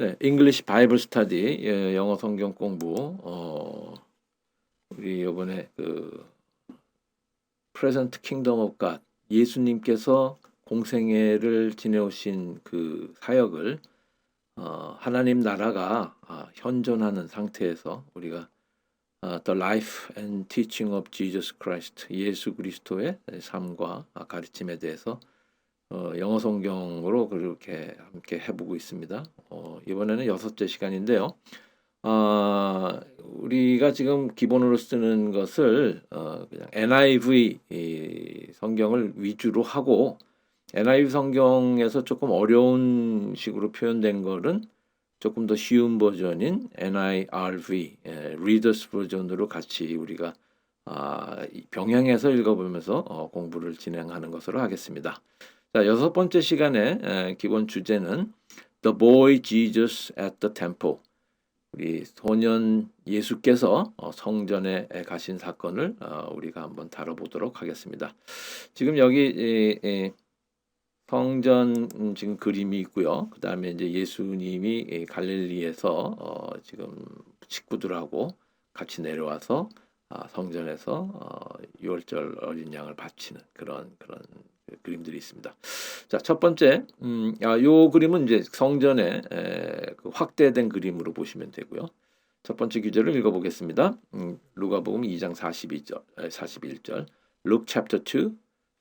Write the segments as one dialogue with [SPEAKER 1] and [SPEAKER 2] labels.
[SPEAKER 1] 네, English Bible Study, 영어 성경 공부. 우리 이번에 그 Present Kingdom of God, 예수님께서 공생애를 지내오신 그 사역을 하나님 나라가 현존하는 상태에서 우리가 The Life and Teaching of Jesus Christ, 예수 그리스도의 삶과 가르침에 대해서 영어 성경으로 그렇게 함께 해보고 있습니다. 이번에는 6째 시간인데요. 우리가 지금 기본으로 쓰는 것을 그냥 NIV 성경을 위주로 하고, NIV 성경에서 조금 어려운 식으로 표현된 거는 조금 더 쉬운 버전인 NIRV, Reader's 버전으로 같이 우리가 병행해서 읽어보면서 공부를 진행하는 것으로 하겠습니다. 자, 6번째 시간에 기본 주제는 The Boy Jesus at the Temple, 우리 소년 예수께서 성전에 가신 사건을 우리가 한번 다뤄보도록 하겠습니다. 지금 여기 성전 지금 그림이 있고요. 그 다음에 이제 예수님이 갈릴리에서 지금 식구들하고 같이 내려와서 성전에서 유월절 어린 양을 바치는 그런 그림들이 있습니다. 자, 첫 번째, 요 그림은 이제 성전의 그 확대된 그림으로 보시면 되고요. 첫 번째 구절을 읽어보겠습니다. 루가복음 2장 41절, Luke chapter 2,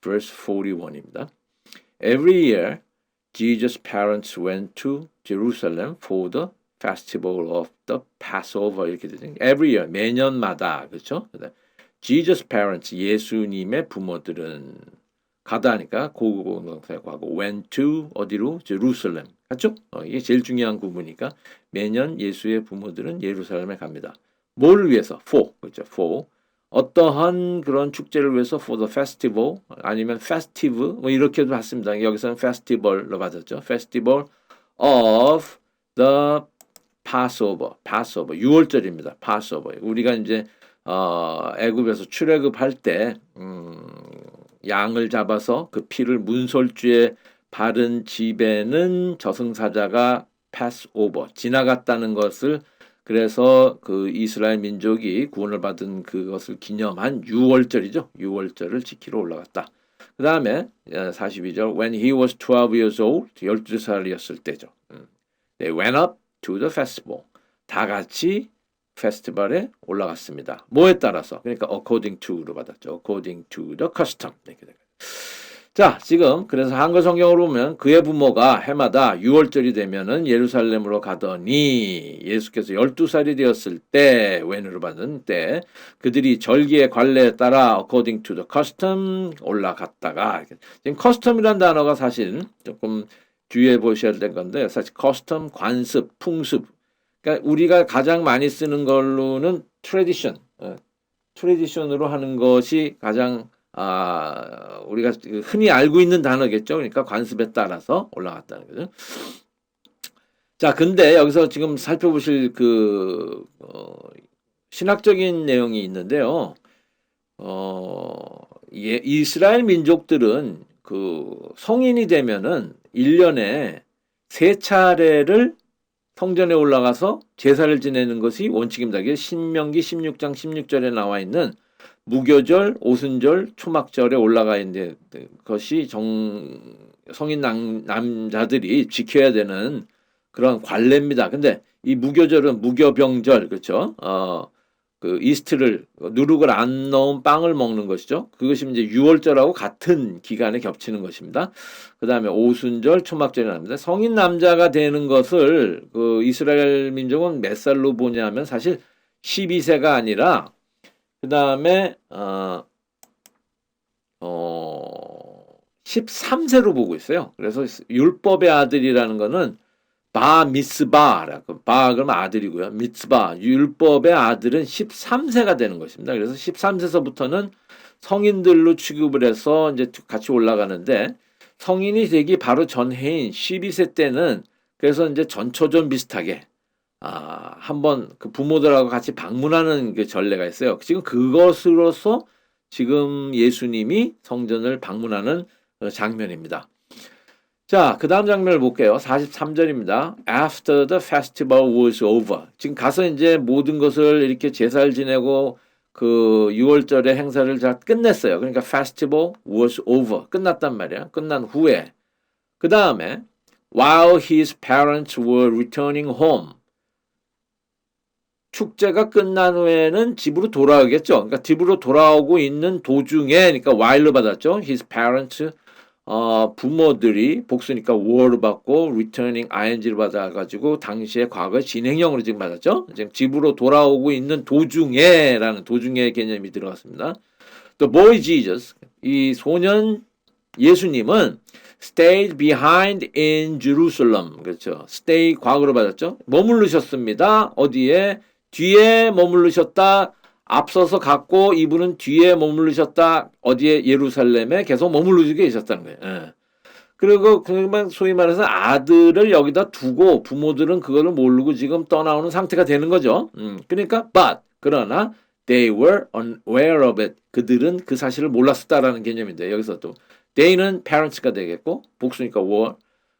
[SPEAKER 1] verse 41입니다. Every year, Jesus' parents went to Jerusalem for the festival of the Passover. 이렇게 되죠. Every year, 매년마다, 그렇죠? Jesus' parents, 예수님의 부모들은 가다 하니까 고고동사하고 went to 어디로? Jerusalem. 맞죠? 이게 제일 중요한 구문이니까 매년 예수의 부모들은 예루살렘에 갑니다. 뭘 위해서? For. 그렇죠? For. 어떠한 그런 축제를 위해서 for the festival 아니면 festive 뭐 이렇게도 봤습니다. 여기서는 festival로 받았죠. Festival of the Passover. Passover. 6월절입니다. Passover. 우리가 이제 애굽에서 출애굽할 때 양을 잡아서 그 피를 문설주에 바른 집에는 저승사자가 패스오버 지나갔다는 것을, 그래서 그 이스라엘 민족이 구원을 받은 그것을 기념한 6월절이죠. 6월절을 지키러 올라갔다. 그 다음에 42절 When he was 12 years old, 12살이었을 때죠. They went up to the festival. 다 같이 페스티벌에 올라갔습니다. 뭐에 따라서? 그러니까 according to로 받았죠. according to the custom. 자, 지금 그래서 한글 성경으로 보면 그의 부모가 해마다 6월절이 되면은 예루살렘으로 가더니 예수께서 12살이 되었을 때, 웬으로 받은 때 그들이 절기의 관례에 따라 according to the custom 올라갔다가, 지금 custom이란 단어가 사실 조금 주의해 보셔야 될 건데, 사실 custom, 관습, 풍습, 그러니까 우리가 가장 많이 쓰는 걸로는 트레디션으로 하는 것이 가장 우리가 흔히 알고 있는 단어겠죠. 그러니까 관습에 따라서 올라갔다는 거죠. 자, 근데 여기서 지금 살펴보실 그 신학적인 내용이 있는데요. 이스라엘 민족들은 그 성인이 되면은 1년에 3차례를 성전에 올라가서 제사를 지내는 것이 원칙입니다. 이게 신명기 16장 16절에 나와 있는 무교절, 오순절, 초막절에 올라가 있는 것이 성인 남자들이 지켜야 되는 그런 관례입니다. 근데 이 무교절은 무교병절, 그렇죠? 그 이스트를 누룩을 안 넣은 빵을 먹는 것이죠. 그것이 이제 6월절하고 같은 기간에 겹치는 것입니다. 그 다음에 오순절, 초막절이 납니다. 성인 남자가 되는 것을 그 이스라엘 민족은 몇 살로 보냐면 사실 12세가 아니라 그 다음에 13세로 보고 있어요. 그래서 율법의 아들이라는 거는 바 미스바, 바 그러면 아들이고요. 미스바, 율법의 아들은 13세가 되는 것입니다. 그래서 13세서부터는 성인들로 취급을 해서 이제 같이 올라가는데, 성인이 되기 바로 전해인 12세 때는 그래서 이제 전초전 비슷하게 한번 그 부모들하고 같이 방문하는 그 전례가 있어요. 지금 그것으로서 지금 예수님이 성전을 방문하는 장면입니다. 자, 그 다음 장면을 볼게요. 43절입니다. After the festival was over. 지금 가서 이제 모든 것을 이렇게 제사를 지내고 그 6월절의 행사를 잘 끝냈어요. 그러니까 festival was over. 끝났단 말이야. 끝난 후에. 그 다음에 while his parents were returning home. 축제가 끝난 후에는 집으로 돌아오겠죠. 그러니까 집으로 돌아오고 있는 도중에, 그러니까 while를 받았죠. His parents 부모들이 복수니까 were를 받고 returning ing를 받아가지고 당시에 과거 진행형으로 지금 받았죠. 지금 집으로 돌아오고 있는 도중에라는 도중에 개념이 들어갔습니다. The boy Jesus, 이 소년 예수님은 stayed behind in Jerusalem. 그렇죠. stay 과거로 받았죠. 머무르셨습니다. 어디에? 뒤에 머무르셨다. 앞서서 갔고 이분은 뒤에 머무르셨다. 어디에? 예루살렘에 계속 머무르고 계셨다는 거예요. 예. 그리고 그만 소위 말해서 아들을 여기다 두고 부모들은 그거를 모르고 지금 떠나오는 상태가 되는 거죠. 그러니까 그러나 they were unaware of it. 그들은 그 사실을 몰랐었다라는 개념인데 여기서 또 they는 parents가 되겠고 복수니까 were.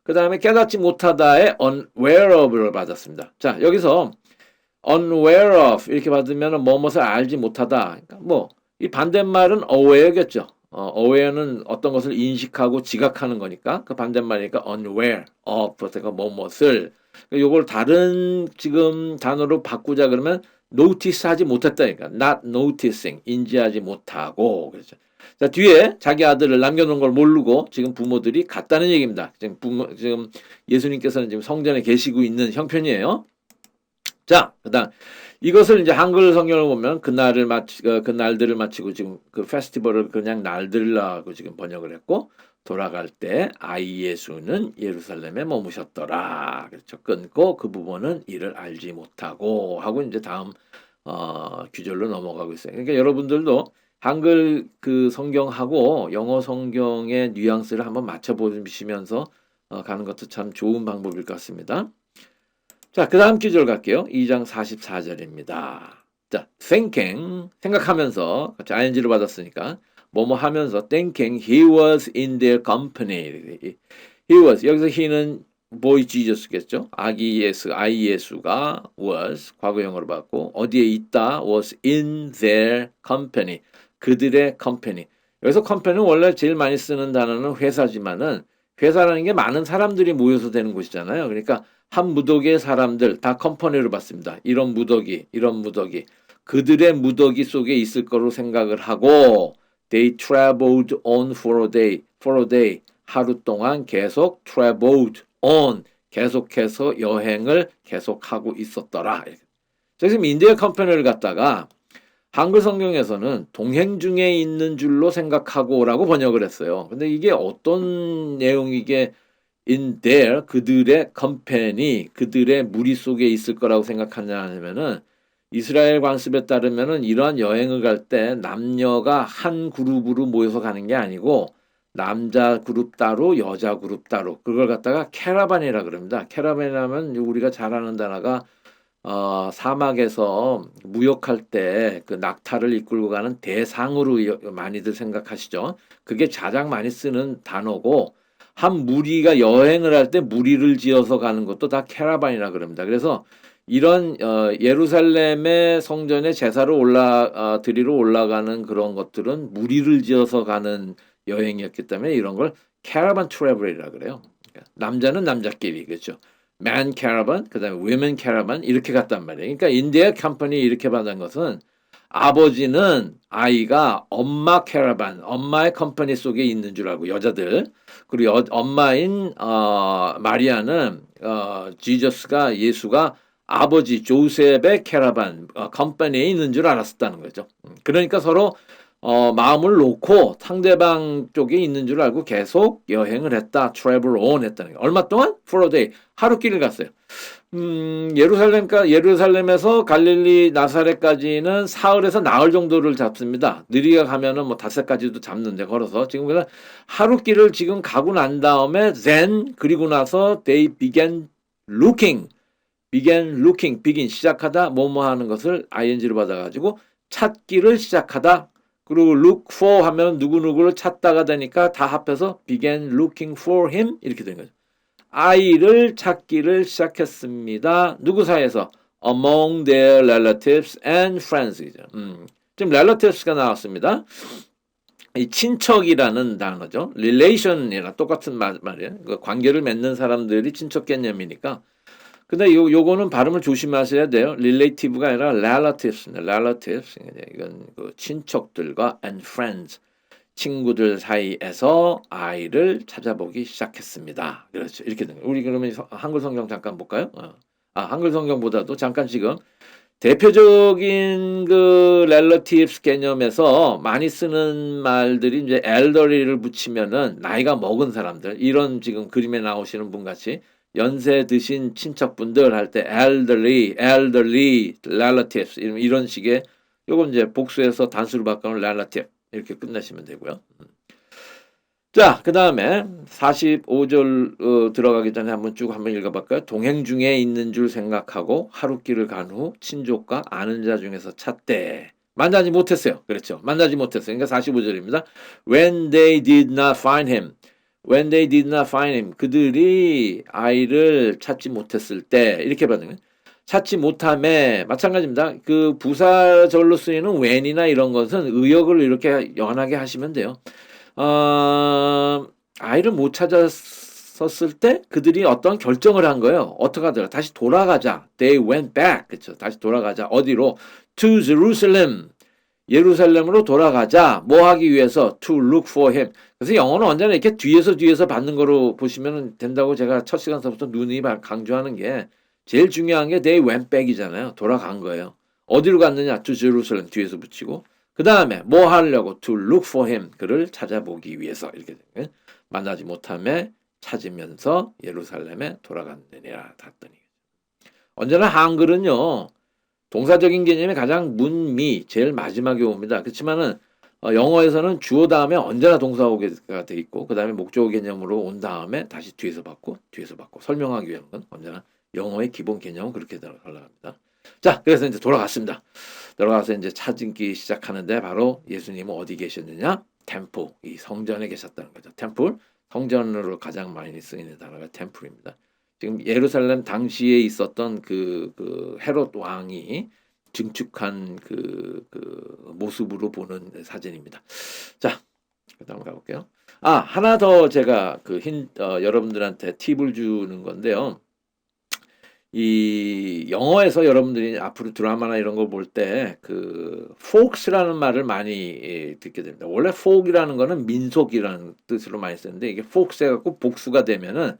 [SPEAKER 1] 그 다음에 깨닫지 못하다의 unaware of를 받았습니다. 자, 여기서 unaware of 이렇게 받으면 뭐뭇을 알지 못하다. 그러니까 뭐 이 반대말은 aware겠죠. aware는 어떤 것을 인식하고 지각하는 거니까 그 반대말이니까 unaware of 그러니까 뭐뭇을 요걸 다른 지금 단어로 바꾸자 그러면 notice하지 못했다니까 not noticing 인지하지 못하고 그렇죠. 자, 뒤에 자기 아들을 남겨놓은 걸 모르고 지금 부모들이 갔다는 얘기입니다. 지금 예수님께서는 지금 성전에 계시고 있는 형편이에요. 자, 그다음 이것을 이제 한글 성경을 보면 그 날들을 마치고 지금 그 페스티벌을 그냥 날들라고 지금 번역을 했고 돌아갈 때 아이 예수는 예루살렘에 머무셨더라. 그렇죠. 끊고 그 부분은 이를 알지 못하고 하고 이제 다음 규절로 넘어가고 있어요. 그러니까 여러분들도 한글 그 성경하고 영어 성경의 뉘앙스를 한번 맞춰 보시면서 가는 것도 참 좋은 방법일 것 같습니다. 자, 그 다음 구절 갈게요. 2장 44절입니다. 자, thinking, 생각하면서, 같이 ing를 받았으니까, 뭐뭐 하면서, thinking he was in their company. He was, 여기서 he는 boy Jesus겠죠? 아기 예수, 아이 예수가 was, 과거형으로 받고, 어디에 있다, was in their company. 그들의 company. 여기서 company는 원래 제일 많이 쓰는 단어는 회사지만은, 회사라는 게 많은 사람들이 모여서 되는 곳이잖아요. 그러니까, 한 무더기의 사람들 다 컴퍼니로 봤습니다. 이런 무더기, 이런 무더기. 그들의 무더기 속에 있을 거로 생각을 하고 they traveled on for a day. 하루 동안 계속 traveled on 계속해서 여행을 계속하고 있었더라. 지금 인디어 컴퍼니를 갖다가 한글 성경에서는 동행 중에 있는 줄로 생각하고라고 번역을 했어요. 근데 이게 어떤 내용이게 in their 그들의 company 그들의 무리 속에 있을 거라고 생각하냐 하면은 이스라엘 관습에 따르면은 이러한 여행을 갈 때 남녀가 한 그룹으로 모여서 가는 게 아니고 남자 그룹 따로 여자 그룹 따로 그걸 갖다가 캐러반이라 그럽니다. 캐러반이라면 우리가 잘 아는 단어가 사막에서 무역할 때 그 낙타를 이끌고 가는 대상으로 많이들 생각하시죠. 그게 가장 많이 쓰는 단어고 한 무리가 여행을 할 때 무리를 지어서 가는 것도 다 캐러반이라 그럽니다. 그래서 이런 예루살렘의 성전에 제사를 드리러 올라가는 그런 것들은 무리를 지어서 가는 여행이었기 때문에 이런 걸 캐러반 트래블이라 그래요. 그러니까 남자는 남자끼리 그렇죠. man caravan, 그다음에 women caravan 이렇게 갔단 말이에요. 그러니까 인디아 컴퍼니 이렇게 받은 것은 아버지는 아이가 엄마 캐러반, 엄마의 컴퍼니 속에 있는 줄 알고 여자들 그리고 엄마인 마리아는 지저스가 예수가 아버지 조셉의 캐러반 컴퍼니에 있는 줄 알았었다는 거죠. 그러니까 서로 마음을 놓고 상대방 쪽에 있는 줄 알고 계속 여행을 했다. travel on 했다는 거예요. 얼마 동안? for a day. 하루길을 갔어요. 예루살렘에서 갈릴리 나사렛까지는 사흘에서 나흘 정도를 잡습니다. 느리게 가면은 뭐 닷새까지도 잡는데 걸어서 지금 그냥 하루길을 지금 가고 난 다음에 then 그리고 나서 they began looking begin 시작하다 뭐뭐 하는 것을 ing로 받아가지고 찾기를 시작하다 그리고 look for 하면 누구누구를 찾다가 되니까 다 합해서 began looking for him 이렇게 된 거죠. 아이를 찾기를 시작했습니다. 누구 사이에서? Among their relatives and friends이죠. 지금 relatives가 나왔습니다. 이 친척이라는 단어죠. relation이랑 똑같은 말이에요. 그 관계를 맺는 사람들이 친척 개념이니까. 근데 요거는 발음을 조심하셔야 돼요. relative가 아니라 relatives. relatives. 이건 그 친척들과 and friends. 친구들 사이에서 아이를 찾아보기 시작했습니다. 그렇죠. 이렇게 된 거예요. 우리 그러면 한글 성경 잠깐 볼까요? 한글 성경보다도 잠깐 지금 대표적인 그 relatives 개념에서 많이 쓰는 말들이 이제 elderly를 붙이면은 나이가 먹은 사람들, 이런 지금 그림에 나오시는 분 같이 연세 드신 친척분들 할 때 elderly relatives 이런 식의, 요건 이제 복수해서 단수로 바꾸는 relative 이렇게 끝내시면 되고요. 자, 그 다음에 45절 들어가기 전에 한번 읽어볼까요? 동행 중에 있는 줄 생각하고 하룻길을 간 후 친족과 아는 자 중에서 찾되 만나지 못했어요. 그렇죠. 만나지 못했어요. 그러니까 45절입니다. When they did not find him. When they did not find him. 그들이 아이를 찾지 못했을 때 이렇게 받는 거예요. 찾지 못함에 마찬가지입니다. 그 부사절로 쓰이는 when이나 이런 것은 의역을 이렇게 연하게 하시면 돼요. 아이를 못 찾았었을 때 그들이 어떤 결정을 한 거예요. 어떻게 하더라? 다시 돌아가자. They went back. 그렇죠. 다시 돌아가자. 어디로? To Jerusalem. 예루살렘으로 돌아가자. 뭐 하기 위해서? To look for him. 그래서 영어는 언제나 이렇게 뒤에서 받는 거로 보시면 된다고 제가 첫 시간서부터 누누이 강조하는 게, 제일 중요한 게 they went back이잖아요. 돌아간 거예요. 어디로 갔느냐? To Jerusalem 뒤에서 붙이고, 그 다음에 뭐 하려고? To look for him. 그를 찾아보기 위해서. 이렇게 되면 만나지 못함에 찾으면서 예루살렘에 돌아갔느니라 닿더니. 언제나 한글은요, 동사적인 개념이 가장 문미 제일 마지막에 옵니다. 그렇지만은 영어에서는 주어 다음에 언제나 동사가 돼 있고 그 다음에 목적어 개념으로 온 다음에 다시 뒤에서 받고 설명하기 위한 건 언제나 영어의 기본 개념은 그렇게 올라갑니다. 자, 그래서 이제 돌아갔습니다. 돌아가서 이제 찾기 시작하는데 바로 예수님은 어디 계셨느냐? 템플, 이 성전에 계셨다는 거죠. 템플, 성전으로 가장 많이 쓰이는 단어가 템플입니다. 지금 예루살렘 당시에 있었던 그 헤롯 왕이 증축한 그 모습으로 보는 사진입니다. 자, 그다음 가볼게요. 하나 더 제가 여러분들한테 팁을 주는 건데요. 이 영어에서 여러분들이 앞으로 드라마나 이런 거 볼 때 그 folks라는 말을 많이 듣게 됩니다. 원래 folk이라는 거는 민속이라는 뜻으로 많이 쓰는데 이게 folks 해갖고 복수가 되면은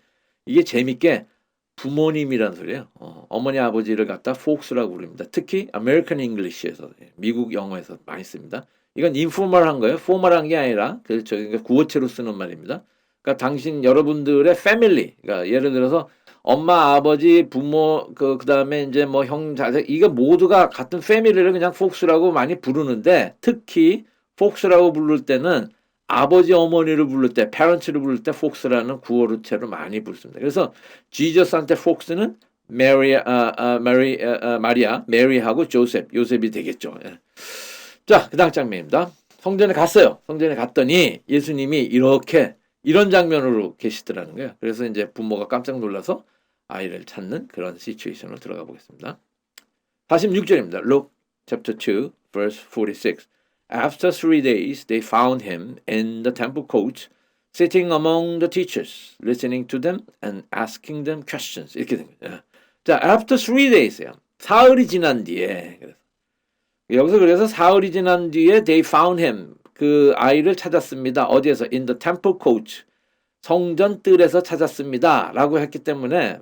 [SPEAKER 1] 이게 재밌게 부모님이란 소리예요. 어머니 아버지를 갖다 folks라고 부릅니다. 특히 American English에서, 미국 영어에서 많이 씁니다. 이건 informal한 거예요. formal한 게 아니라 그렇죠. 그러니까 구어체로 쓰는 말입니다. 그러니까 여러분들의 family, 그러니까 예를 들어서 엄마, 아버지, 부모, 그다음에 이제 뭐 형, 자식, 이거 모두가 같은 패밀리를 그냥 folks라고 많이 부르는데, 특히 folks라고 부를 때는 아버지, 어머니를 부를 때, parents를 부를 때 folks라는 구어체로 많이 부릅니다. 그래서 지저스한테 folks는 마리아, 메리하고 요셉이 되겠죠. 예. 자, 그 다음 장면입니다. 성전에 갔어요. 성전에 갔더니 예수님이 이런 장면으로 계시더라는 거예요. 그래서 이제 부모가 깜짝 놀라서 아이를 찾는 그런 시츄에이션으로 들어가 보겠습니다. 46절입니다. Luke chapter 2 verse 46. After 3 days they found him in the temple court sitting among the teachers listening to them and asking them questions. 이렇게 된 거예요. 자, after 3 days요. 사흘이 지난 뒤에. 그래서 사흘이 지난 뒤에 they found him. 그 아이를 찾았습니다. 어디에서? In the temple court. 성전 뜰에서 찾았습니다. 라고 했기 때문에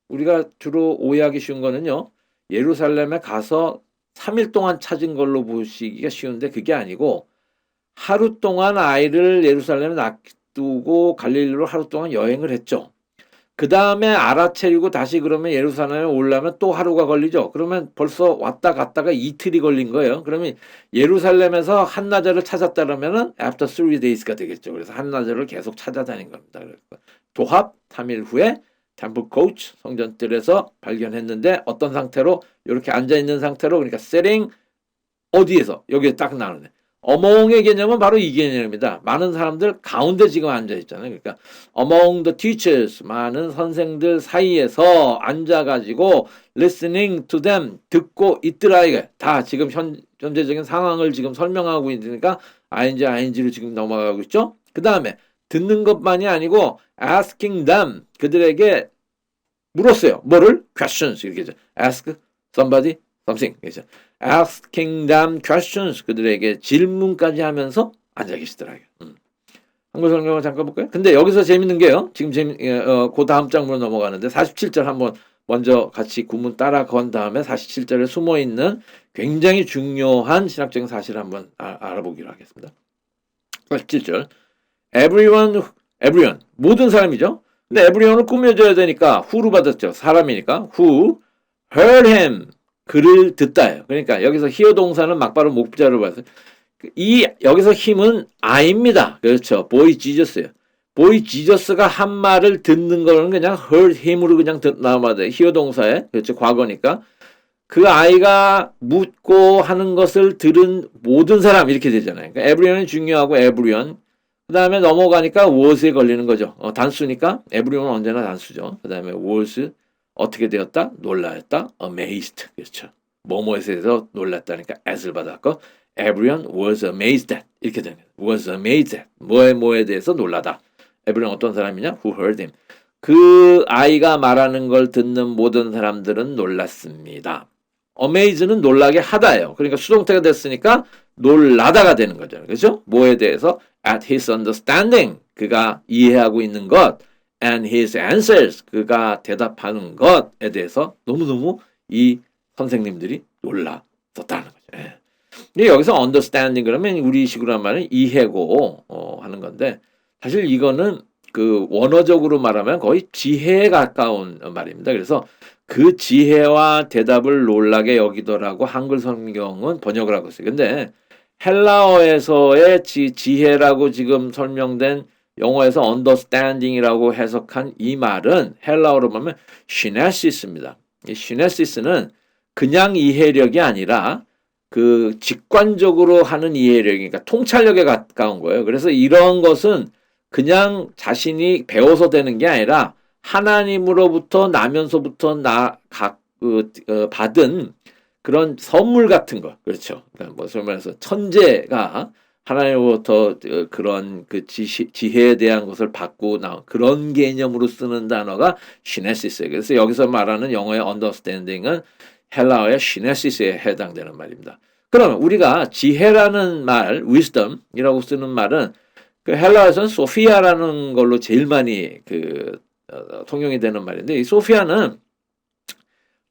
[SPEAKER 1] 우리가 주로 오해하기 쉬운 거는요. 예루살렘에 가서 3일 동안 찾은 걸로 보시기가 쉬운데 그게 아니고 하루 동안 아이를 예루살렘에 놔두고 갈릴리로 하루 동안 여행을 했죠. 그 다음에 알아채리고 다시 그러면 예루살렘에 오려면 또 하루가 걸리죠. 그러면 벌써 왔다 갔다가 이틀이 걸린 거예요. 그러면 예루살렘에서 한나절을 찾았다면은 after 3 days가 되겠죠. 그래서 한나절을 계속 찾아다닌 겁니다. 도합 3일 후에 템플 코트 성전뜰에서 발견했는데 어떤 상태로? 이렇게 앉아 있는 상태로, 그러니까 sitting 어디에서? 여기에 딱 나오네. among의 개념은 바로 이 개념입니다. 많은 사람들 가운데 지금 앉아 있잖아요. 그러니까 among the teachers, 많은 선생들 사이에서 앉아가지고 listening to them, 듣고 있더라. 이게 다 지금 현재적인 상황을 지금 설명하고 있으니까 ing로 지금 넘어가고 있죠. 그 다음에 듣는 것만이 아니고 asking them, 그들에게 물었어요. 뭐를? questions 이렇게 죠. ask somebody something. 그죠? asking them questions, 그들에게 질문까지 하면서 앉아 계시더라고요. 한글 성경을 잠깐 볼까요? 근데 여기서 재밌는 게요. 지금 그 다음 장으로 넘어가는데 47절 한번 먼저 같이 구문 따라 건 다음에 47절에 숨어 있는 굉장히 중요한 신학적인 사실을 한번 알아보기로 하겠습니다. 47절. everyone 모든 사람이죠. 근데 everyone을 꾸며줘야 되니까 who로 받았죠. 사람이니까 who heard him, 그를 듣다예요. 그러니까 여기서 hear 동사는 막바로 목자로 봐서 여기서 힘은 I입니다. 그렇죠. boy Jesus예요. boy Jesus가 한 말을 듣는 거는 그냥 heard him으로 그냥 나와야 돼요. hear 동사에 그렇죠. 과거니까 그 아이가 묻고 하는 것을 들은 모든 사람 이렇게 되잖아요. 그러니까 everyone이 중요하고 everyone. 그 다음에 넘어가니까 was에 걸리는 거죠. 단수니까 everyone은 언제나 단수죠. 그 다음에 was 어떻게 되었다? 놀라였다. amazed. 그렇죠. 뭐뭐에 대해서 놀랐다니까 as를 받았고 everyone was amazed at 이렇게 되는 거예요. was amazed at 뭐에 대해서 놀라다. everyone 어떤 사람이냐? who heard him. 그 아이가 말하는 걸 듣는 모든 사람들은 놀랐습니다. amaze는 놀라게 하다예요. 그러니까 수동태가 됐으니까 놀라다가 되는 거죠. 그렇죠? 뭐에 대해서? at his understanding, 그가 이해하고 있는 것, and his answers, 그가 대답하는 것에 대해서 너무너무 이 선생님들이 놀랐었다는 거죠. 예. 여기서 understanding 그러면 우리식으로 한 말은 이해고 하는 건데 사실 이거는 그 원어적으로 말하면 거의 지혜에 가까운 말입니다. 그래서 그 지혜와 대답을 놀라게 여기더라고 한글 성경은 번역을 하고 있어요. 근데 헬라어에서의 지혜라고 지금 설명된 영어에서 understanding이라고 해석한 이 말은 헬라어로 보면 시네시스입니다. 이 시네시스는 그냥 이해력이 아니라 그 직관적으로 하는 이해력이니까 통찰력에 가까운 거예요. 그래서 이런 것은 그냥 자신이 배워서 되는 게 아니라 하나님으로부터 나면서부터 받은 그런 선물 같은 거. 그렇죠. 그러니까 뭐 소위 말해서 천재가 하나님으로부터 그런 그 지혜에 대한 것을 받고 나온 그런 개념으로 쓰는 단어가 시네시스예요. 그래서 여기서 말하는 영어의 understanding은 헬라어의 시네시스에 해당되는 말입니다. 그러면 우리가 지혜라는 말, wisdom이라고 쓰는 말은 그 헬라어에서는 소피아라는 걸로 제일 많이 통용이 되는 말인데 이 소피아는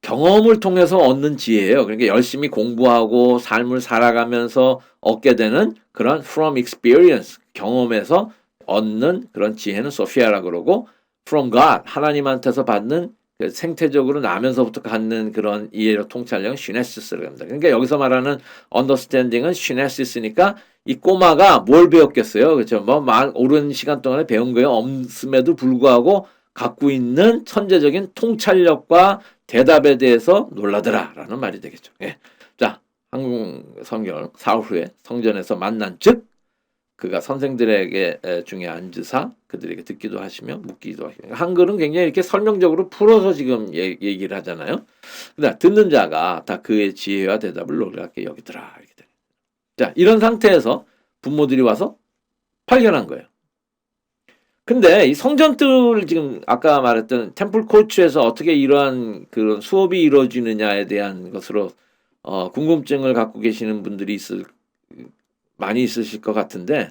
[SPEAKER 1] 경험을 통해서 얻는 지혜예요. 그러니까 열심히 공부하고 삶을 살아가면서 얻게 되는 그런 from experience, 경험에서 얻는 그런 지혜는 소피아라고 그러고 from God, 하나님한테서 받는 그 생태적으로 나면서부터 갖는 그런 이해력 통찰력은 시네시스라고 합니다. 그러니까 여기서 말하는 understanding은 시네시스니까 이 꼬마가 뭘 배웠겠어요? 그렇죠? 뭐 오랜 시간 동안에 배운 거에 없음에도 불구하고 갖고 있는 천재적인 통찰력과 대답에 대해서 놀라더라라는 말이 되겠죠. 예. 자, 한국 성경 사흘 후에 성전에서 만난 즉 그가 선생들에게 중에 앉으사 그들에게 듣기도 하시며 묻기도 하시며 한글은 굉장히 이렇게 설명적으로 풀어서 지금 얘기를 하잖아요. 그러나 듣는 자가 다 그의 지혜와 대답을 놀랍게 여기더라. 이렇게 돼요. 자, 이런 상태에서 부모들이 와서 발견한 거예요. 근데 이 성전들을 지금 아까 말했던 템플 코치에서 어떻게 이러한 그런 수업이 이루어지느냐에 대한 것으로 궁금증을 갖고 계시는 분들이 많이 있으실 것 같은데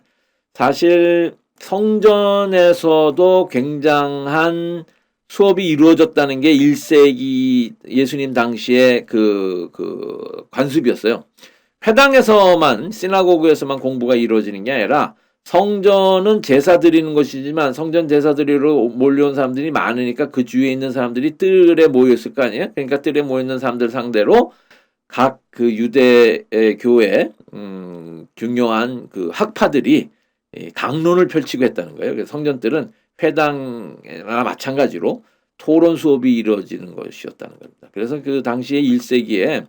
[SPEAKER 1] 사실 성전에서도 굉장한 수업이 이루어졌다는 게 1세기 예수님 당시에 그 관습이었어요. 회당에서만 시나고그에서만 공부가 이루어지는 게 아니라 성전은 제사 드리는 것이지만 성전 제사 드리러 몰려온 사람들이 많으니까 그 주위에 있는 사람들이 뜰에 모였을 거 아니에요. 그러니까 뜰에 모여있는 사람들 상대로 각 그 유대 교회 중요한 그 학파들이 강론을 펼치고 했다는 거예요. 그래서 성전들은 회당이나 마찬가지로 토론 수업이 이루어지는 것이었다는 겁니다. 그래서 그 당시에 1세기에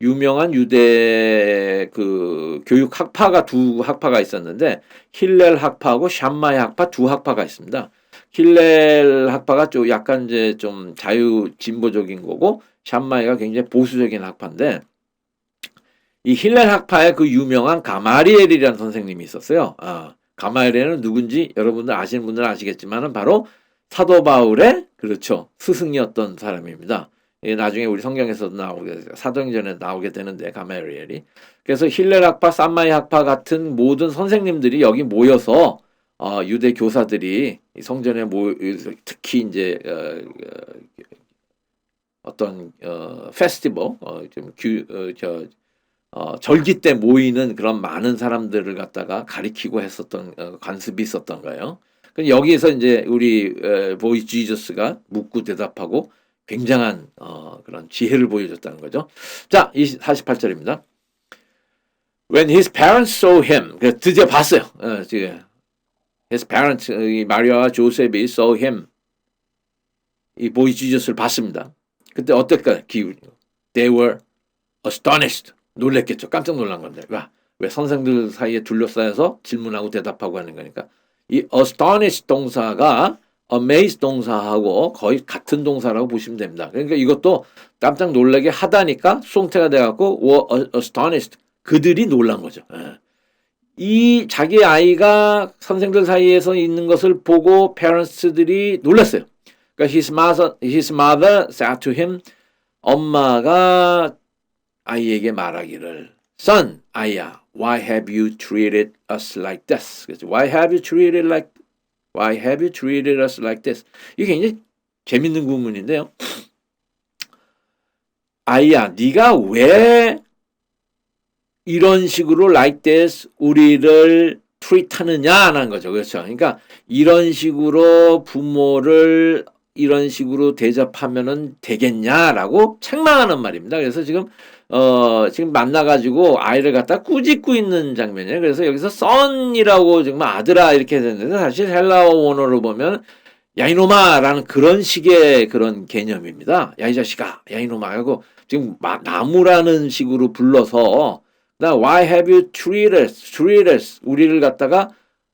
[SPEAKER 1] 유명한 유대 그 교육 학파가 두 학파가 있었는데 힐렐 학파하고 샴마이 학파 두 학파가 있습니다. 힐렐 학파가 좀 약간 이제 좀 자유 진보적인 거고 샴마이가 굉장히 보수적인 학파인데 이 힐렐 학파에 그 유명한 가마리엘이라는 선생님이 있었어요. 가마리엘은 누군지 여러분들 아시는 분들은 아시겠지만은 바로 사도 바울의 그렇죠 스승이었던 사람입니다. 나중에 우리 성경에서도 나오게 사도행전에 나오게 되는데 가마리엘이 그래서 힐렐 학파, 삼마이 학파 같은 모든 선생님들이 여기 모여서 유대 교사들이 성전에 특히 이제 어떤 페스티벌 절기 때 모이는 그런 많은 사람들을 갖다가 가리키고 했었던 관습이 있었던 거예요. 여기에서 이제 우리 보이 지저스가 묻고 대답하고 굉장한 그런 지혜를 보여줬다는 거죠. 자, 48절입니다. When his parents saw him, 드디어 봤어요. 지금 his parents, 이 마리아와 조셉이 saw him, 이 보이 지저스를 봤습니다. 그때 어떨까요? 기분이. They were astonished. 놀랬겠죠. 깜짝 놀란 건데. 왜 선생들 사이에 둘러싸여서 질문하고 대답하고 하는 거니까. 이 astonished 동사가 amaze 동사하고 거의 같은 동사라고 보시면 됩니다. 그러니까 이것도 깜짝 놀라게 하다니까 수동태가 돼갖고 were astonished. 그들이 놀란 거죠. 이 자기 아이가 선생들 사이에서 있는 것을 보고 parents들이 놀랐어요. 그러니까 his mother said to him, 엄마가 아이에게 말하기를, son, 아이야, why have you treated us like this? Why have you treated us like this? 이게 굉장히 재밌는 구문인데요. 아이야, 네가 왜 이런 식으로 like this 우리를 treat하느냐라는 거죠. 그렇죠. 그러니까 이런 식으로 부모를 이런 식으로 대접하면은 되겠냐라고 책망하는 말입니다. 그래서 지금 만나가지고 아이를 갖다 꾸짖고 있는 장면이에요. 그래서 여기서 son이라고 지금 아들아 이렇게 됐는데 사실 헬라어 원어로 보면 야 이놈아라는 그런 식의 그런 개념입니다. 야 이 자식아, 야 이놈아 하고 지금 나무라는 식으로 불러서 why have you treated us 우리를 갖다가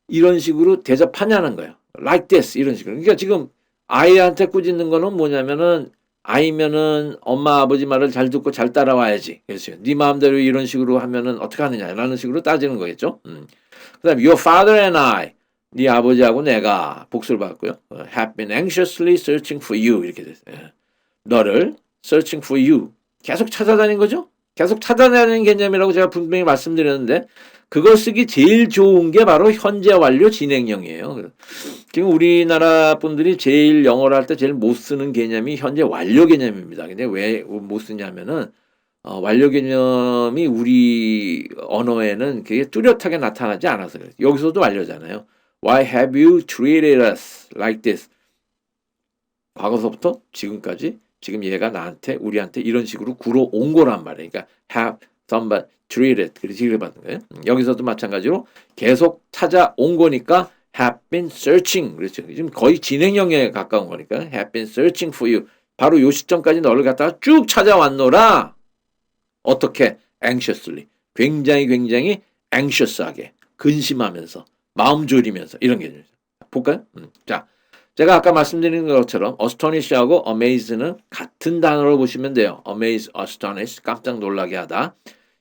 [SPEAKER 1] 이런 식으로 대접하냐는 거예요. like this 이런 식으로. 그러니까 지금 아이한테 꾸짖는 거는 뭐냐면은 아이면은 엄마 아버지 말을 잘 듣고 잘 따라와야지. 그렇죠. 네 마음대로 이런 식으로 하면은 어떻게 하느냐라는 식으로 따지는 거겠죠. 그다음 your father and I 네 아버지하고 내가 복수를 받았고요. have been anxiously searching for you 이렇게 됐어요. 너를 searching for you 계속 찾아다닌 거죠. 계속 찾아다니는 개념이라고 제가 분명히 말씀드렸는데 그걸 쓰기 제일 좋은 게 바로 현재 완료 진행형이에요. 지금 우리나라 분들이 제일 영어를 할 때 제일 못 쓰는 개념이 현재 완료 개념입니다. 근데 왜 못 쓰냐면은 완료 개념이 우리 언어에는 그게 뚜렷하게 나타나지 않아서 그래요. 여기서도 완료잖아요. Why have you treated us like this? 과거서부터 지금까지 지금 얘가 우리한테 이런 식으로 굴어온 거란 말이에요. 그러니까 have somebody treated 그렇게 받는 거예요. 여기서도 마찬가지로 계속 찾아온 거니까 have been searching 그렇죠. 지금 거의 진행형에 가까운 거니까 have been searching for you. 바로 요 시점까지 너를 갖다가 쭉 찾아왔노라. 어떻게? anxiously. 굉장히 anxious하게 근심하면서 마음 졸이면서 이런 개념이죠. 볼까요? 자. 제가 아까 말씀드린 것처럼 astonish하고 amaze는 같은 단어로 보시면 돼요. amaze, astonish, 깜짝 놀라게 하다.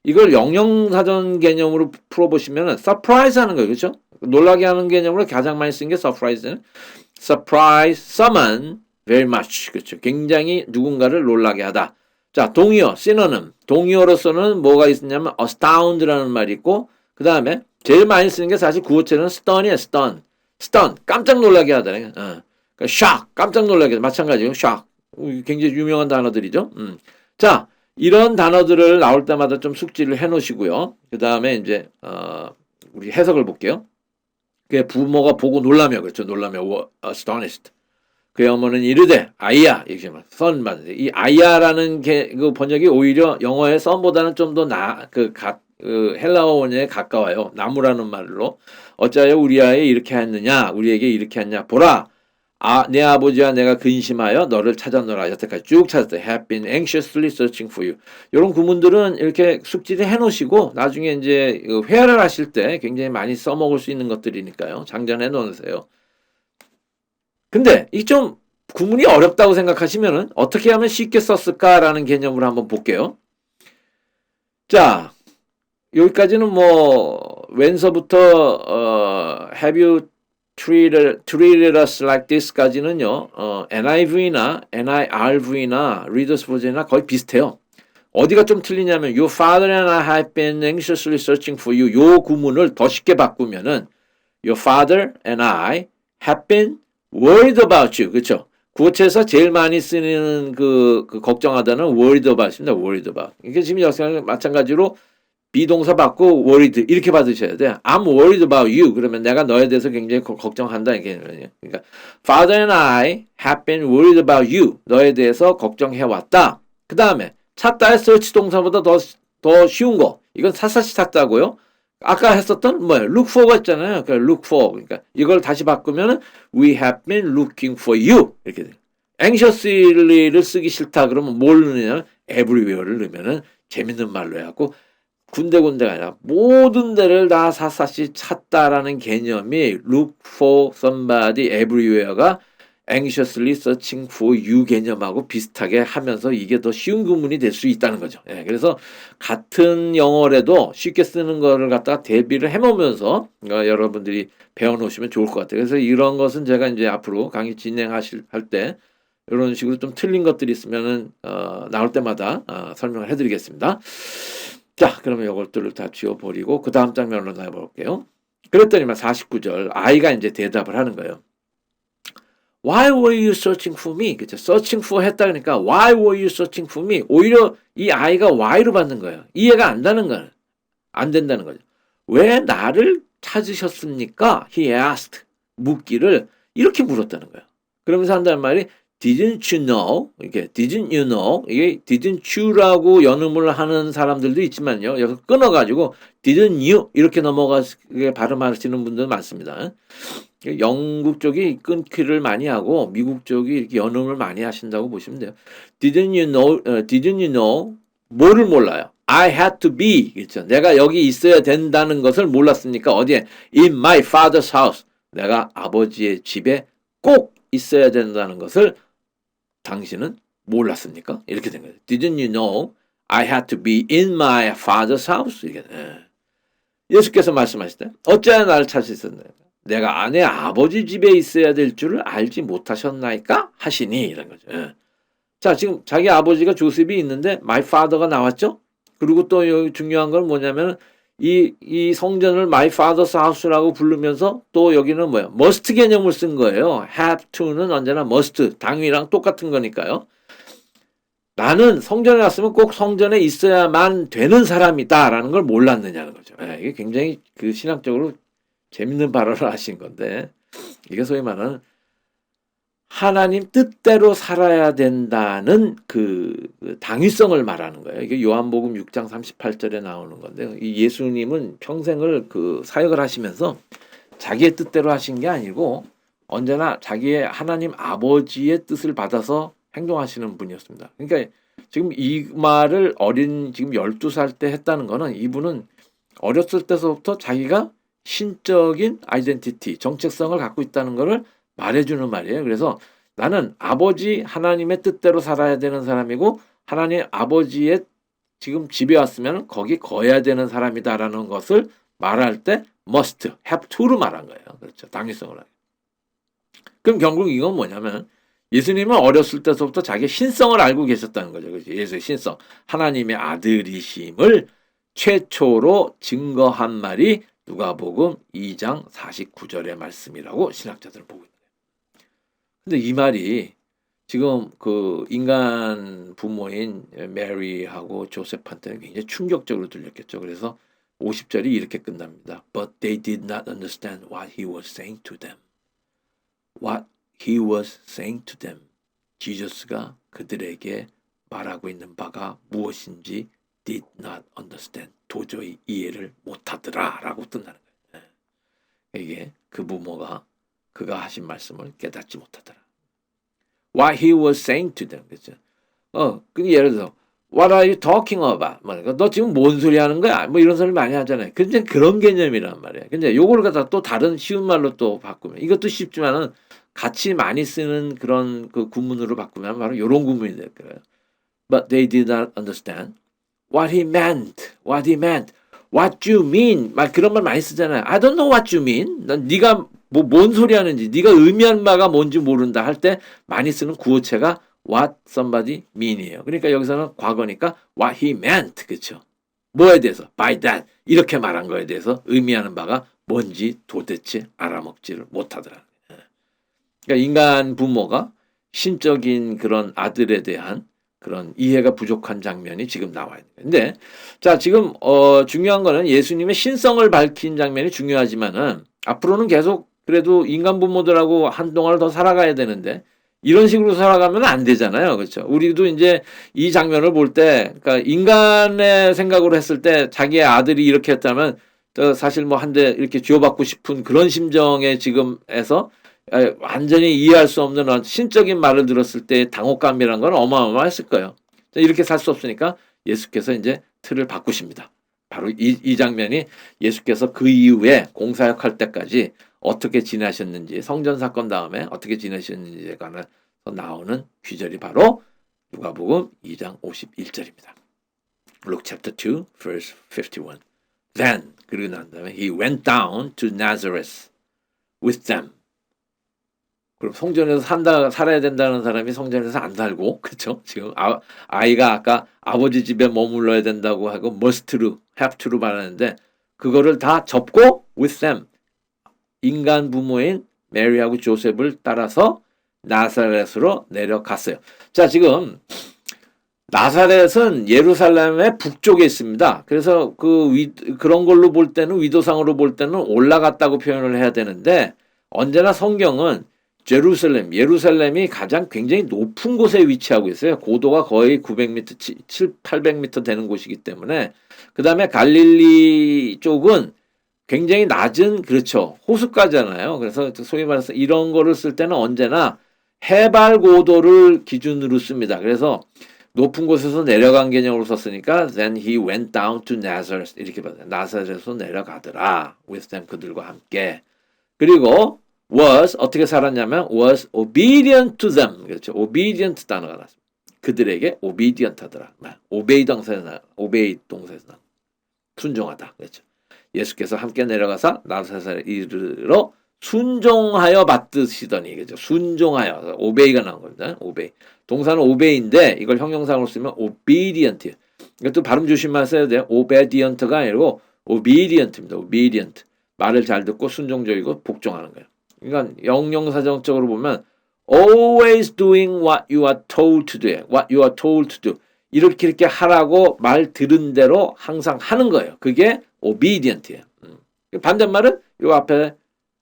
[SPEAKER 1] 이걸 영영사전 개념으로 풀어보시면 surprise 하는 거예요. 그렇죠? 놀라게 하는 개념으로 가장 많이 쓴 게 surprise는 surprise someone very much. 그렇죠? 굉장히 누군가를 놀라게 하다. 자, 동의어, synonym. 동의어로서는 뭐가 있냐면 astound라는 말이 있고 그 다음에 제일 많이 쓰는 게 사실 구어체는 stun이에요. stun, 깜짝 놀라게 하다는 그러니까 shock, 깜짝 놀라게 마찬가지로 shock. 굉장히 유명한 단어들이죠. 자, 이런 단어들을 나올 때마다 좀 숙지를 해 놓으시고요. 그 다음에 이제 우리 해석을 볼게요. 그 부모가 보고 놀라며 그렇죠. 놀라며 astonished. 그의 어머니는 이르되 아이야 이렇게 말 son 맞는데 이 아이야라는 그 번역이 오히려 영어의 son보다는 좀 더 헬라어 원어에 가까워요. 나무라는 말로 어찌하여 우리 아이 이렇게 했느냐 우리에게 이렇게 했냐 보라 내 아버지와 내가 근심하여 너를 찾아노라. 여태까지 쭉 찾았어요. Have been anxiously searching for you. 이런 구문들은 이렇게 숙지를 해놓으시고 나중에 이제 회화를 하실 때 굉장히 많이 써먹을 수 있는 것들이니까요. 장전해 놓으세요. 근데 이 좀 구문이 어렵다고 생각하시면은 어떻게 하면 쉽게 썼을까라는 개념으로 한번 볼게요. 자, 여기까지는 뭐 웬서부터 have you treated us like this까지는요. NIV나 NIRV나 Reader's Version이나 거의 비슷해요. 어디가 좀 틀리냐면 Your father and I have been anxiously searching for you. 요 구문을 더 쉽게 바꾸면은 Your father and I have been worried about you. 그렇죠? 구어체에서 제일 많이 쓰는 그 걱정하다는 worried about입니다. worried about. 이게 지금 역시 마찬가지로 비동사 받고 worried 이렇게 받으셔야 돼요. I'm worried about you. 그러면 내가 너에 대해서 굉장히 걱정한다 이게. 그러니까 Father and I have been worried about you. 너에 대해서 걱정해 왔다. 그 다음에 찾다의 search 동사보다 더 쉬운 거. 이건 샅샅이 찾다고요. 아까 했었던 뭐예요? look for가 있잖아요. 그러니까 look for. 그러니까 이걸 다시 바꾸면은 we have been looking for you. 이렇게 돼요. anxiously를 쓰기 싫다. 그러면 뭘 넣느냐? everywhere를 넣으면은 재밌는 말로 해갖고 군데군데가 아니라 모든 데를 다 샅샅이 찾다라는 개념이 look for somebody everywhere가 anxiously searching for you 개념하고 비슷하게 하면서 이게 더 쉬운 구문이 될 수 있다는 거죠. 예, 그래서 같은 영어라도 쉽게 쓰는 거를 갖다가 대비를 해놓으면서 여러분들이 배워놓으시면 좋을 것 같아요. 그래서 이런 것은 제가 이제 앞으로 강의 할 때 이런 식으로 좀 틀린 것들이 있으면은 나올 때마다 설명을 해드리겠습니다. 자, 그러면 이것들을 다 지워버리고 그 다음 장면으로 나가볼게요. 그랬더니만 49절 아이가 이제 대답을 하는 거예요. Why were you searching for me? 그죠? searching for 했다 그러니까 Why were you searching for me? 오히려 이 아이가 why로 받는 거예요. 이해가 안 되는 거예요. 안 된다는 거죠. 왜 나를 찾으셨습니까? He asked. 묻기를 이렇게 물었다는 거예요. 그러면서 한다는 말이 Didn't you know? 이게 Didn't you know? 이게 Didn't you라고 연음을 하는 사람들도 있지만요. 여기서 끊어가지고 Didn't you? 이렇게 넘어가게 발음하시는 분들 많습니다. 영국 쪽이 끊기를 많이 하고 미국 쪽이 이렇게 연음을 많이 하신다고 보시면 돼요. Didn't you know? Didn't you know? 뭐를 몰라요? I had to be. 그렇죠. 내가 여기 있어야 된다는 것을 몰랐으니까 어디에? In my father's house. 내가 아버지의 집에 꼭 있어야 된다는 것을 당신은 몰랐습니까? 이렇게 된 거예요. Didn't you know I had to be in my father's house? 이게, 예수께서 말씀하실 때 어찌하여 나를 찾으셨나요? 내가 내 아버지 집에 있어야 될 줄을 알지 못하셨나이까? 하시니 이런 거죠. 자, 지금 자기 아버지가 조셉이 있는데 my father가 나왔죠? 그리고 또 여기 중요한 건 뭐냐면 이 성전을 my father's house라고 부르면서 또 여기는 뭐야? must 개념을 쓴 거예요. have to는 언제나 must, 당위랑 똑같은 거니까요. 나는 성전에 왔으면 꼭 성전에 있어야만 되는 사람이다라는 걸 몰랐느냐는 거죠. 이게 굉장히 그 신학적으로 재밌는 발언을 하신 건데 이게 소위 말하는 하나님 뜻대로 살아야 된다는 그 당위성을 말하는 거예요. 이게 요한복음 6장 38절에 나오는 건데요. 이 예수님은 평생을 그 사역을 하시면서 자기의 뜻대로 하신 게 아니고 언제나 자기의 하나님 아버지의 뜻을 받아서 행동하시는 분이었습니다. 그러니까 지금 이 말을 지금 12살 때 했다는 거는 이분은 어렸을 때서부터 자기가 신적인 아이덴티티, 정체성을 갖고 있다는 것을 말해주는 말이에요. 그래서 나는 아버지 하나님의 뜻대로 살아야 되는 사람이고 하나님 아버지의 지금 집에 왔으면 거기 거해야 되는 사람이다라는 것을 말할 때 must, have to로 말한 거예요. 그렇죠. 당위성을. 그럼 결국 이건 뭐냐면 예수님은 어렸을 때부터 자기의 신성을 알고 계셨다는 거죠. 그렇죠? 예수의 신성, 하나님의 아들이심을 최초로 증거한 말이 누가복음 2장 49절의 말씀이라고 신학자들은 보고 있는 거예요. 근데 이 말이 지금 그 인간 부모인 메리하고 조셉한테는 굉장히 충격적으로 들렸겠죠. 그래서 50절이 이렇게 끝납니다. But they did not understand what he was saying to them. What he was saying to them. 지저스가 그들에게 말하고 있는 바가 무엇인지 did not understand. 도저히 이해를 못하더라 라고 뜬다는 거예요. 이게 그 부모가 그가 하신 말씀을 깨닫지 못하더라. What he was saying to them. 그렇죠? 그 예를 들어서 What are you talking about? 너 지금 뭔 소리 하는 거야? 뭐 이런 소리 많이 하잖아요. 근데 그런 개념이란 말이에요. 근데 요거를 갖다 또 다른 쉬운 말로 또 바꾸면 이것도 쉽지만은 같이 많이 쓰는 그런 그 구문으로 바꾸면 바로 요런 구문이 될 거예요. But they did not understand what he meant. What he meant. What you mean. 막 그런 말 많이 쓰잖아요. I don't know what you mean. 난 네가 뭐 뭔 소리 하는지, 네가 의미한 바가 뭔지 모른다 할 때 많이 쓰는 구어체가 what somebody mean이에요. 그러니까 여기서는 과거니까 what he meant. 그렇죠? 뭐에 대해서 by that 이렇게 말한 거에 대해서 의미하는 바가 뭔지 도대체 알아먹지를 못하더라. 그러니까 인간 부모가 신적인 그런 아들에 대한 그런 이해가 부족한 장면이 지금 나와요. 근데 자 지금 중요한 거는 예수님의 신성을 밝힌 장면이 중요하지만은 앞으로는 계속 그래도 인간 부모들하고 한동안을 더 살아가야 되는데 이런 식으로 살아가면 안 되잖아요. 그렇죠? 우리도 이제 이 장면을 볼 때 그러니까 인간의 생각으로 했을 때 자기의 아들이 이렇게 했다면 사실 뭐 한 대 이렇게 쥐어받고 싶은 그런 심정에 지금에서 완전히 이해할 수 없는 신적인 말을 들었을 때 당혹감이란 건 어마어마했을 거예요. 이렇게 살 수 없으니까 예수께서 이제 틀을 바꾸십니다. 바로 이 장면이 예수께서 그 이후에 공사역할 때까지 어떻게 지내셨는지 성전 사건 다음에 어떻게 지내셨는지에 관해서 나오는 귀절이 바로 누가복음 2장 51절입니다. Luke chapter 2 verse 51. Then 그리고 난 다음에 he went down to Nazareth with them. 그럼 성전에서 살아야 된다는 사람이 성전에서 안 살고, 그렇죠? 지금 아이가 아까 아버지 집에 머물러야 된다고 하고 must to, have to로 말하는데 그거를 다 접고 with them. 인간 부모인 메리하고 조셉을 따라서 나사렛으로 내려갔어요. 자, 지금 나사렛은 예루살렘의 북쪽에 있습니다. 그래서 그런 걸로 볼 때는 위도상으로 볼 때는 올라갔다고 표현을 해야 되는데 언제나 성경은 예루살렘이 가장 굉장히 높은 곳에 위치하고 있어요. 고도가 거의 900m, 800m 되는 곳이기 때문에 그 다음에 갈릴리 쪽은 굉장히 낮은 그렇죠. 호숫가잖아요. 그래서 소위 말해서 이런 거를 쓸 때는 언제나 해발 고도를 기준으로 씁니다. 그래서 높은 곳에서 내려간 개념으로 썼으니까 then he went down to Nazareth 이렇게 받아요. 나사렛에서 내려가더라. with them 그들과 함께. 그리고 was 어떻게 살았냐면 was obedient to them. 그렇죠. obedient 단어가 나왔습니다. 그들에게 obedient 하더라. obey 동사에서 나. 순종하다. 그렇죠. 예수께서 함께 내려가서 나사렛에 이르러 순종하여 받드시더니 그죠. 순종하여 obey가 나온 겁니다. obey. 동사는 obey인데 이걸 형용사로 쓰면 obedient. 이것도 발음 조심하셔야 돼요. obedient가 아니고 obedient입니다. obedient. 말을 잘 듣고 순종적이고 복종하는 거예요. 그러니까 영영사정적으로 보면 always doing what you are told to do. what you are told to do. 이렇게 하라고 말 들은 대로 항상 하는 거예요. 그게 obedient예요. 반대말은 요 앞에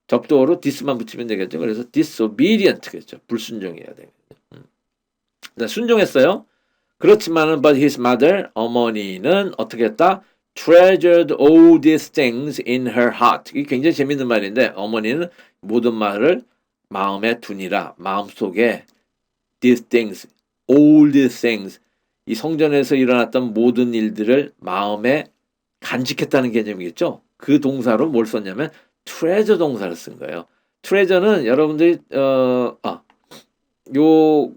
[SPEAKER 1] 접두어로 this만 붙이면 되겠죠. 그래서 disobedient겠죠. 불순종해야 되겠죠. 순종했어요. 그렇지만은 but his mother 어머니는 어떻게 했다? treasured all these things in her heart. 이게 굉장히 재밌는 말인데 어머니는 모든 말을 마음에 두니라. 마음속에 these things, all these things. 이 성전에서 일어났던 모든 일들을 마음에 간직했다는 개념이겠죠. 그 동사로 뭘 썼냐면 treasure 동사를 쓴 거예요. treasure는 여러분들이 요거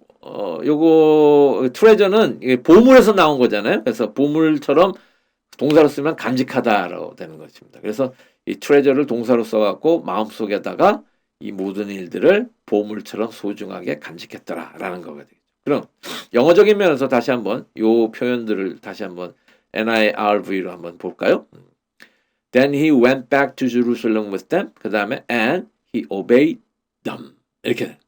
[SPEAKER 1] treasure는 보물에서 나온 거잖아요. 그래서 보물처럼 동사로 쓰면 간직하다라고 되는 것입니다. 그래서 이 treasure를 동사로 써갖고 마음속에다가 이 모든 일들을 보물처럼 소중하게 간직했더라라는 거가 되겠죠. 그럼 영어적인 면에서 다시 한번 요 표현들을 다시 한번 NIRV로 한번 볼까요? Then he went back to Jerusalem with them. 그 다음에 and he obeyed them. 이렇게.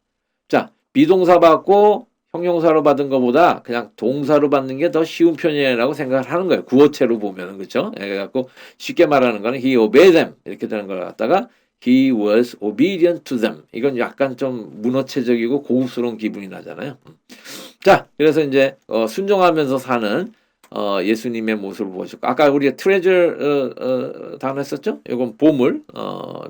[SPEAKER 1] 자, 비동사 받고 형용사로 받은 것보다 그냥 동사로 받는 게 더 쉬운 편이라고 생각을 하는 거예요. 구어체로 보면은 그렇죠? 그래갖고 쉽게 말하는 거는 he obeyed them 이렇게 되는 걸 갖다가 he was obedient to them. 이건 약간 좀 문어체적이고 고급스러운 기분이 나잖아요. 자, 그래서 이제 순종하면서 사는 예수님의 모습을 보셨고 아까 우리가 treasure 단어 했었죠? 이건 보물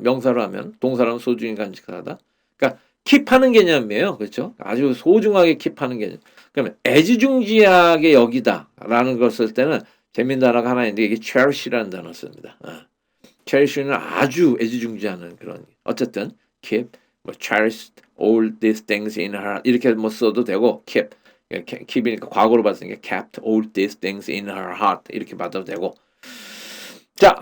[SPEAKER 1] 명사로 하면 동사로 하면 소중히 간직하다. 그러니까 킵하는 개념이에요. 그렇죠? 아주 소중하게 킵하는 개념. 그러면 애지중지하게 여기다라는 걸 쓸 때는 재밌는 단어가 하나 있는데 이게 cherish라는 단어 씁니다. cherish는 아주 애지중지하는 그런 어쨌든 keep, 뭐 cherished all these things in her heart 이렇게 뭐 써도 되고 keep이니까 과거로 봤으니까 kept all these things in her heart 이렇게 봐도 되고 자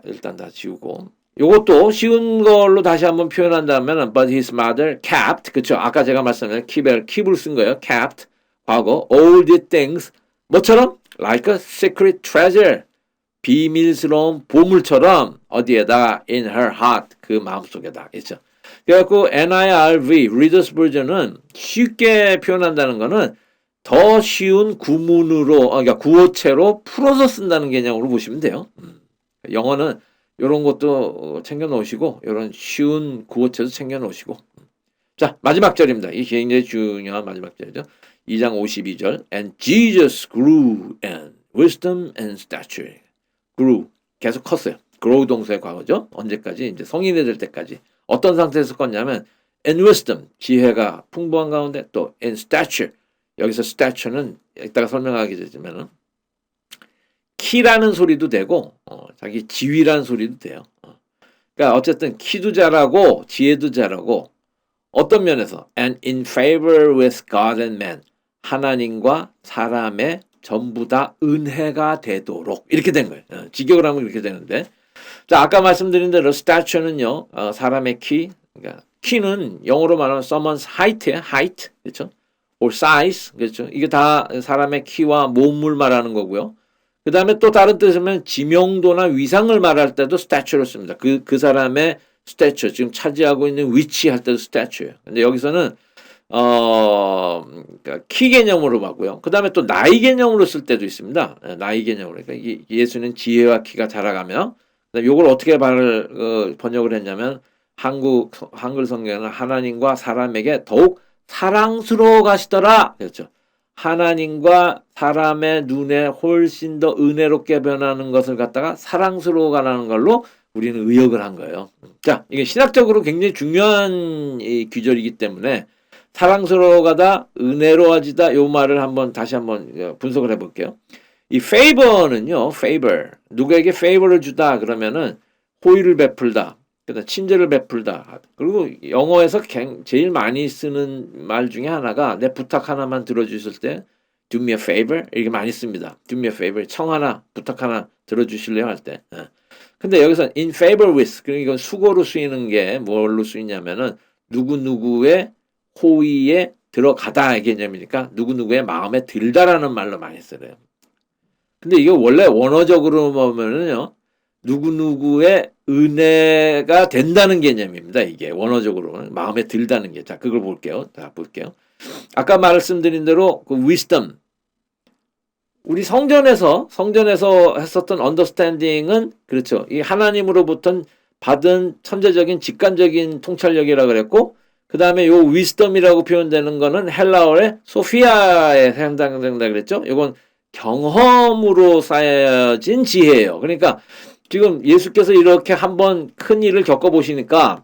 [SPEAKER 1] 일단 다 지우고 요것도 쉬운 걸로 다시 한번 표현한다면 but his mother kept 그쵸 아까 제가 말씀드린 keep을 쓴 거예요 kept 과거 all these things 뭐처럼 like a secret treasure 비밀스러운 보물처럼 어디에다 in her heart 그 마음속에다 있죠. 그래갖고 NIRV Reader's Version은 쉽게 표현한다는 거는 더 쉬운 구문으로 그러니까 구어체로 풀어서 쓴다는 개념으로 보시면 돼요. 영어는 이런 것도 챙겨 놓으시고 이런 쉬운 구어체도 챙겨 놓으시고 자 마지막 절입니다. 이 굉장히 중요한 마지막 절이죠. 2장 52절 And Jesus grew in wisdom and stature grew 계속 컸어요. grow 동사의 과거죠. 언제까지? 이제 성인이 될 때까지. 어떤 상태에서 컸냐면 in wisdom 지혜가 풍부한 가운데 또 in stature 여기서 stature는 이따가 설명하게 되지만은 키라는 소리도 되고 자기 지위라는 소리도 돼요. 그러니까 어쨌든 키도 잘하고 지혜도 잘하고 어떤 면에서 and in favor with God and man 하나님과 사람의 전부 다 은혜가 되도록 이렇게 된 거예요. 직역을 하면 이렇게 되는데 자 아까 말씀드린 대로 stature는요 사람의 키 그러니까 키는 영어로 말하면 someone's height예요. height 그렇죠? or size 그렇죠? 이게 다 사람의 키와 몸을 말하는 거고요. 그 다음에 또 다른 뜻이면 지명도나 위상을 말할 때도 stature를 씁니다. 그 사람의 stature 지금 차지하고 있는 위치 할 때도 stature예요. 근데 여기서는 그러니까 키 개념으로 봐고요. 그 다음에 또 나이 개념으로 쓸 때도 있습니다. 나이 개념으로. 그러니까 예수는 지혜와 키가 자라가며, 요걸 어떻게 번역을 했냐면, 한글 성경은 하나님과 사람에게 더욱 사랑스러워 가시더라. 그렇죠. 하나님과 사람의 눈에 훨씬 더 은혜롭게 변하는 것을 갖다가 사랑스러워 가라는 걸로 우리는 의역을 한 거예요. 자, 이게 신학적으로 굉장히 중요한 이 규절이기 때문에 사랑스러워가다 은혜로워지다 요 말을 다시 한번 분석을 해볼게요. 이 favor는요, favor 누구에게 favor를 주다 그러면은 호의를 베풀다, 그다음 친절을 베풀다. 그리고 영어에서 제일 많이 쓰는 말 중에 하나가 내 부탁 하나만 들어주실 때 do me a favor 이렇게 많이 씁니다. do me a favor 청 하나 부탁 하나 들어주실래요 할 때. 근데 여기서 in favor with 그러니까 이건 수고로 쓰이는 게 뭘로 쓰이냐면은 누구누구의 호의에 들어가다 개념이니까 누구누구의 마음에 들다라는 말로 많이 써요. 근데 이게 원래 원어적으로 보면은요. 누구누구의 은혜가 된다는 개념입니다. 이게 원어적으로는 마음에 들다는 게. 자, 그걸 볼게요. 자, 볼게요. 아까 말씀드린 대로 그 wisdom 우리 성전에서 했었던 언더스탠딩은 그렇죠. 이 하나님으로부터 받은 천재적인 직관적인 통찰력이라 그랬고 그 다음에 요 위스덤이라고 표현되는 거는 헬라어의 소피아에 해당된다 그랬죠. 이건 경험으로 쌓여진 지혜예요. 그러니까 지금 예수께서 이렇게 한번 큰 일을 겪어보시니까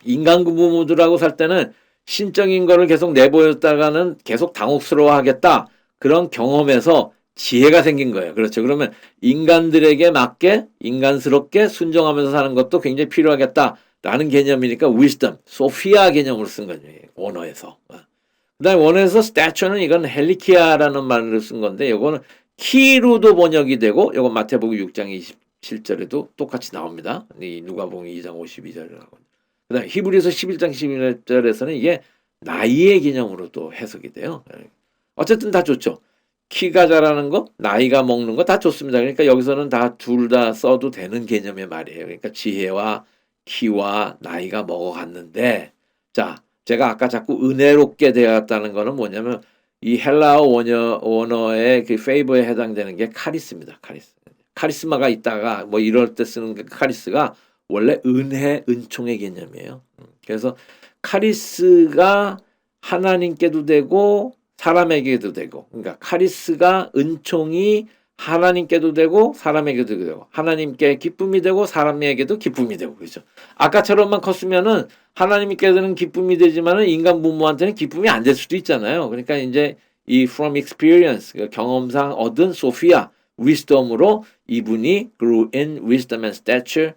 [SPEAKER 1] 인간 부모들하고 살 때는 신적인 거를 계속 내보였다가는 계속 당혹스러워하겠다. 그런 경험에서 지혜가 생긴 거예요. 그렇죠. 그러면 인간들에게 맞게 인간스럽게 순종하면서 사는 것도 굉장히 필요하겠다. 라는 개념이니까 wisdom, 소피아 개념으로 쓴 거죠. 원어에서. 그 다음에 원어에서 stature는 이건 헬리키아라는 말을 쓴 건데 이거는 키로도 번역이 되고 이건 마태복음 6장 27절에도 똑같이 나옵니다. 이 누가복음 2장 52절이라고. 그 다음에 히브리서 11장 11절에서는 이게 나이의 개념으로 또 해석이 돼요. 어쨌든 다 좋죠. 키가 자라는 거, 나이가 먹는 거 다 좋습니다. 그러니까 여기서는 다 둘 다 써도 되는 개념의 말이에요. 그러니까 지혜와 키와 나이가 먹어갔는데 자 제가 아까 자꾸 은혜롭게 되었다는 거는 뭐냐면 이 헬라어 원어의 그 페이버에 해당되는 게 카리스입니다. 카리스마가 있다가 뭐 이럴 때 쓰는 그 카리스가 원래 은총의 개념이에요. 그래서 카리스가 하나님께도 되고 사람에게도 되고 그러니까 카리스가 은총이 하나님께도 되고 사람에게도 되고 하나님께 기쁨이 되고 사람에게도 기쁨이 되고 그렇죠. 아까처럼만 컸으면은 하나님께는 기쁨이 되지만은 인간 부모한테는 기쁨이 안 될 수도 있잖아요. 그러니까 이제 이 from experience 그 경험상 얻은 소피아 wisdom으로 이분이 grew in wisdom and stature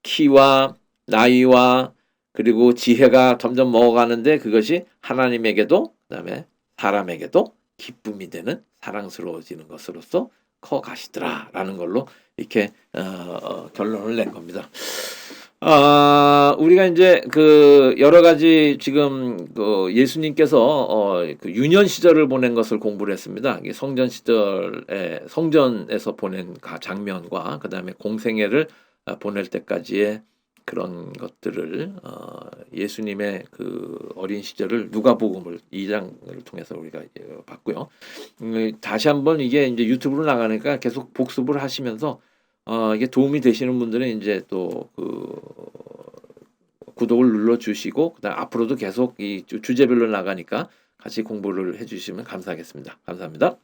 [SPEAKER 1] 키와 나이와 그리고 지혜가 점점 먹어가는데 그것이 하나님에게도 그다음에 사람에게도 기쁨이 되는 사랑스러워지는 것으로서 커 가시더라라는 걸로 이렇게 결론을 낸 겁니다. 우리가 이제 그 여러 가지 지금 그 예수님께서 그 유년 시절을 보낸 것을 공부를 했습니다. 이게 성전 시절에 성전에서 보낸 장면과 그다음에 공생애를 보낼 때까지의 그런 것들을 예수님의 그 어린 시절을 누가복음을 2장을 통해서 우리가 봤고요. 다시 한번 이게 이제 유튜브로 나가니까 계속 복습을 하시면서 이게 도움이 되시는 분들은 이제 또 그 구독을 눌러 주시고 그다음 앞으로도 계속 이 주제별로 나가니까 같이 공부를 해 주시면 감사하겠습니다. 감사합니다.